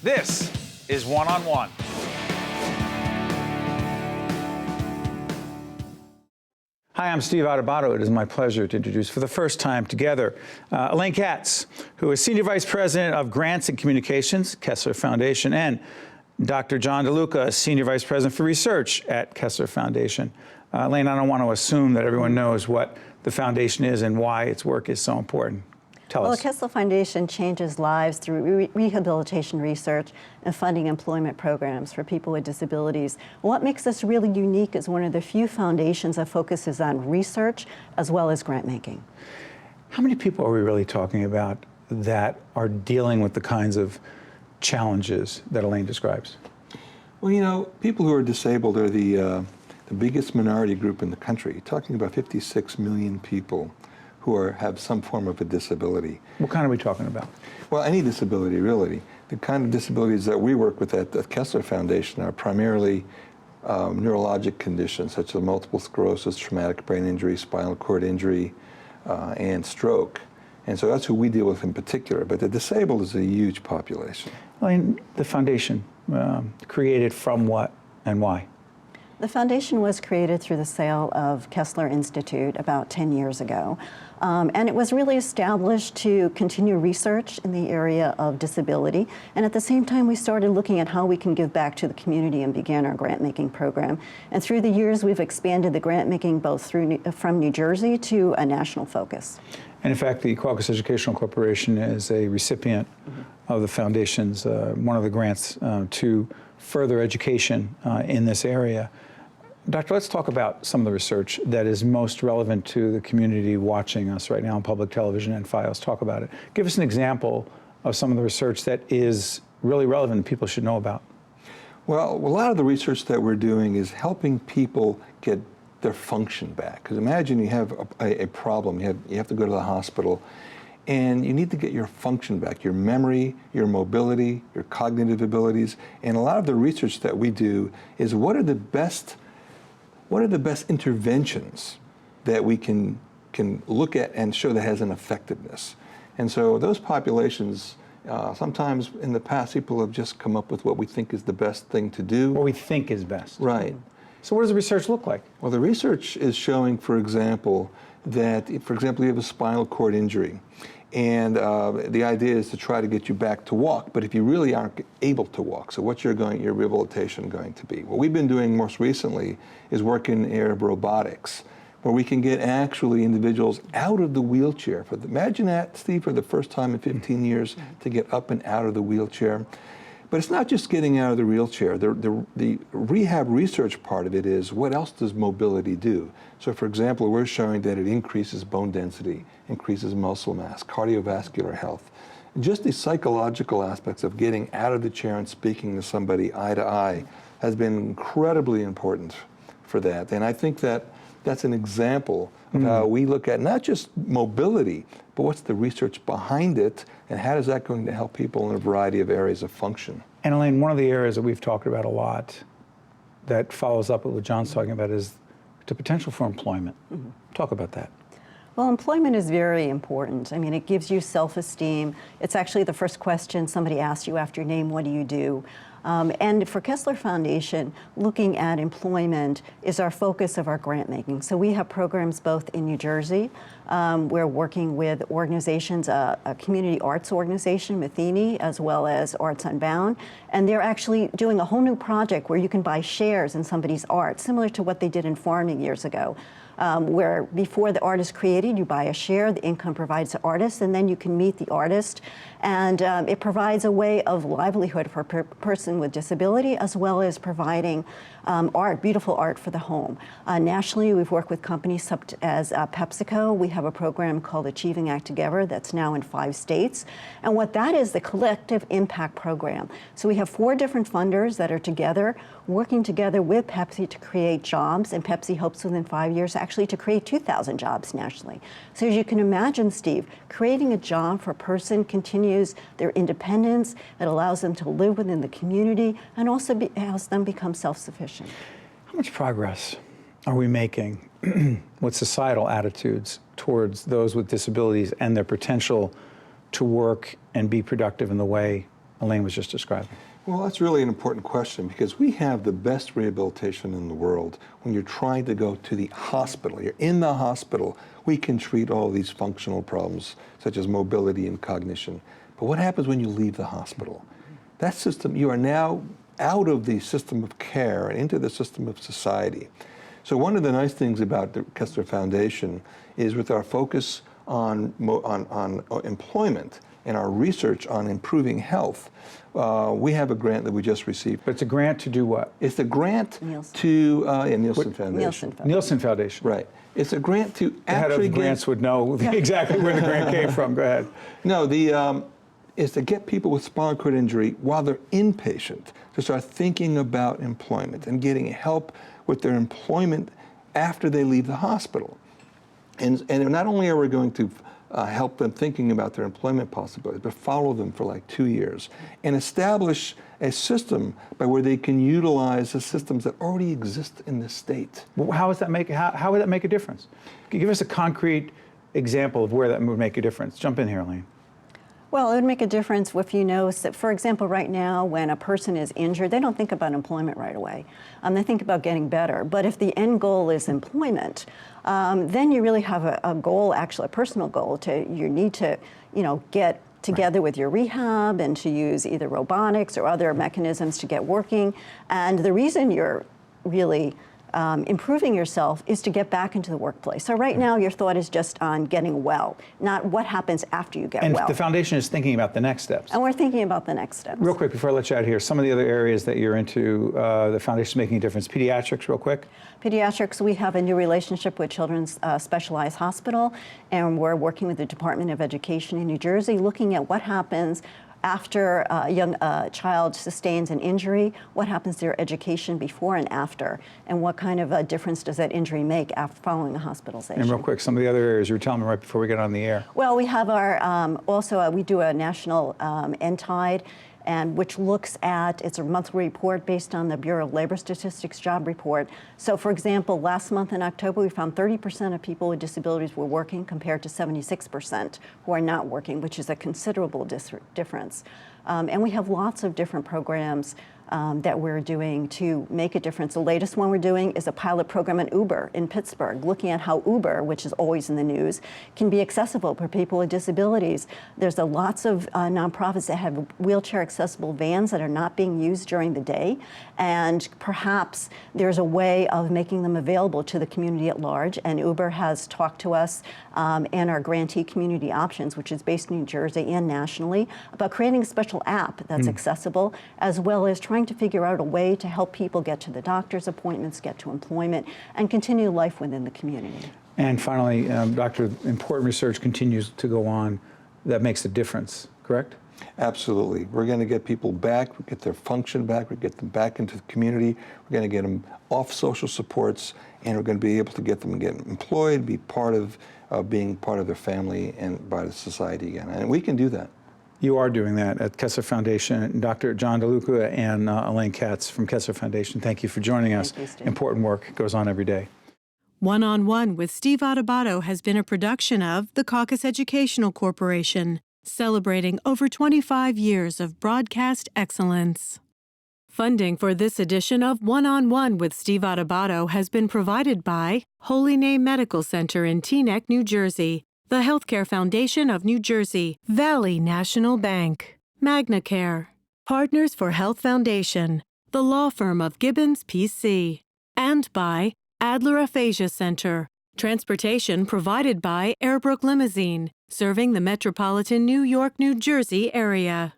This is One-on-One. Hi, I'm Steve Adubato. It is my pleasure to introduce for the first time together Elaine Katz, who is Senior Vice President of Grants and Communications, Kessler Foundation, and Dr. John DeLuca, Senior Vice President for Research at Kessler Foundation. Elaine, I don't want to assume that everyone knows what the foundation is and why its work is so important. Tell us. Well, the Kessler Foundation changes lives through rehabilitation research and funding employment programs for people with disabilities. What makes us really unique is one of the few foundations that focuses on research as well as grant making. How many people are we really talking about that are dealing with the kinds of challenges that Elaine describes? Well, you know, people who are disabled are the biggest minority group in the country. You're talking about 56 million people who have some form of a disability. What kind are we talking about? Well, any disability, really. The kind of disabilities that we work with at the Kessler Foundation are primarily neurologic conditions such as multiple sclerosis, traumatic brain injury, spinal cord injury, and stroke. And so that's who we deal with in particular. But the disabled is a huge population. Elaine, the foundation created from what and why? The foundation was created through the sale of Kessler Institute about 10 years ago. And it was really established to continue research in the area of disability. And at the same time, we started looking at how we can give back to the community and began our grant-making program. And through the years, we've expanded the grant-making both from New Jersey to a national focus. And in fact, the CAUCUS Educational Corporation is a recipient of the foundation's, one of the grants to further education in this area. Doctor, let's talk about some of the research that is most relevant to the community watching us right now on public television and files. Talk about it. Give us an example of some of the research that is really relevant and people should know about. Well, a lot of the research that we're doing is helping people get their function back. Because imagine you have a problem, you have to go to the hospital, and you need to get your function back, your memory, your mobility, your cognitive abilities. And a lot of the research that we do is what are the best interventions that we can look at and show that has an effectiveness. And so those populations, sometimes in the past, people have just come up with what we think is the best thing to do. What we think is best. Right. So what does the research look like? Well, the research is showing, for example, that, you have a spinal cord injury. And the idea is to try to get you back to walk, but if you really aren't able to walk, so what's your rehabilitation going to be? What we've been doing most recently is work in the area of robotics, where we can get actually individuals out of the wheelchair. Imagine that, Steve, for the first time in 15 years, to get up and out of the wheelchair. But it's not just getting out of the wheelchair. The rehab research part of it is, what else does mobility do? So for example, we're showing that it increases bone density, increases muscle mass, cardiovascular health. And just the psychological aspects of getting out of the chair and speaking to somebody eye to eye has been incredibly important for that. And I think that that's an example of how we look at not just mobility, but what's the research behind it, and how is that going to help people in a variety of areas of function. And Elaine, one of the areas that we've talked about a lot that follows up with what John's talking about is the potential for employment. Talk about that. Well, employment is very important. I mean, it gives you self-esteem. It's actually the first question somebody asks you after your name, what do you do? And for Kessler Foundation, looking at employment is our focus of our grant making. So we have programs both in New Jersey. We're working with organizations, a community arts organization, Matheny, as well as Arts Unbound. And they're actually doing a whole new project where you can buy shares in somebody's art, similar to what they did in farming years ago. Where before the art is created, you buy a share, the income provides the artist, and then you can meet the artist. And it provides a way of livelihood for a person with disability, as well as providing art, beautiful art for the home. Nationally, we've worked with companies such as PepsiCo. We have a program called Achieving Act Together that's now in 5 states. And what that is, the Collective Impact Program. So we have 4 different funders that are together, working together with Pepsi to create jobs, and Pepsi hopes within 5 years actually to create 2,000 jobs nationally. So as you can imagine, Steve, creating a job for a person continues their independence. It allows them to live within the community and also helps them become self-sufficient. How much progress are we making with societal attitudes towards those with disabilities and their potential to work and be productive in the way Elaine was just describing? Well, that's really an important question because we have the best rehabilitation in the world. When you're trying to go to the hospital, you're in the hospital, we can treat all these functional problems such as mobility and cognition. But what happens when you leave the hospital? That system, you are now out of the system of care and into the system of society. So one of the nice things about the Kessler Foundation is with our focus on employment and our research on improving health, we have a grant that we just received. But it's a grant to do what? It's a grant Nielsen. to Nielsen Foundation. Nielsen Foundation. Right. It's a grant to The head of actually the grants would know exactly where the grant came from. Go ahead. No, is to get people with spinal cord injury while they're inpatient to start thinking about employment and getting help with their employment after they leave the hospital. And not only are we going to help them thinking about their employment possibilities, but follow them for like 2 years and establish a system by where they can utilize the systems that already exist in the state. Well, how would that make a difference? Give us a concrete example of where that would make a difference. Jump in here, Elaine. Well, it would make a difference if you know, for example, right now when a person is injured, they don't think about employment right away. They think about getting better. But if the end goal is employment, then you really have a goal, actually a personal goal. You need to, get together with your rehab and to use either robotics or other mechanisms to get working. And the reason you're really improving yourself is to get back into the workplace. So right now your thought is just on getting well, not what happens after you get well. And the foundation is thinking about the next steps. And we're thinking about the next steps. Real quick, before I let you out here, some of the other areas that you're into, the foundation making a difference. Pediatrics, real quick. Pediatrics, we have a new relationship with Children's Specialized Hospital, and we're working with the Department of Education in New Jersey, looking at what happens after a young child sustains an injury, what happens to their education before and after, and what kind of a difference does that injury make after following a hospitalization. And real quick, some of the other areas you were telling me right before we get on the air. Well, we have our, we do a national NTIDE, and which looks at, it's a monthly report based on the Bureau of Labor Statistics job report. So for example, last month in October, we found 30% of people with disabilities were working compared to 76% who are not working, which is a considerable difference. And we have lots of different programs that we're doing to make a difference. The latest one we're doing is a pilot program in Uber in Pittsburgh, looking at how Uber, which is always in the news, can be accessible for people with disabilities. There's lots of nonprofits that have wheelchair accessible vans that are not being used during the day, and perhaps there's a way of making them available to the community at large. And Uber has talked to us and our grantee Community Options, which is based in New Jersey and nationally, about creating a special app that's accessible, as well as trying to figure out a way to help people get to the doctor's appointments, get to employment, and continue life within the community. And finally, Doctor, important research continues to go on that makes a difference, correct? Absolutely. We're going to get people back, get their function back, we get them back into the community, we're going to get them off social supports, and we're going to be able to get them to get employed, be part of being part of their family and part of society again. And we can do that. You are doing that at Kessler Foundation. Dr. John DeLuca and Elaine Katz from Kessler Foundation, thank you for joining us. Thank you, Steve. Important work goes on every day. One-on-One with Steve Adubato has been a production of the CAUCUS Educational Corporation, celebrating over 25 years of broadcast excellence. Funding for this edition of One-on-One with Steve Adubato has been provided by Holy Name Medical Center in Teaneck, New Jersey, the Healthcare Foundation of New Jersey, Valley National Bank, MagnaCare, Partners for Health Foundation, the law firm of Gibbons PC, and by Adler Aphasia Center. Transportation provided by Airbrook Limousine, serving the metropolitan New York, New Jersey area.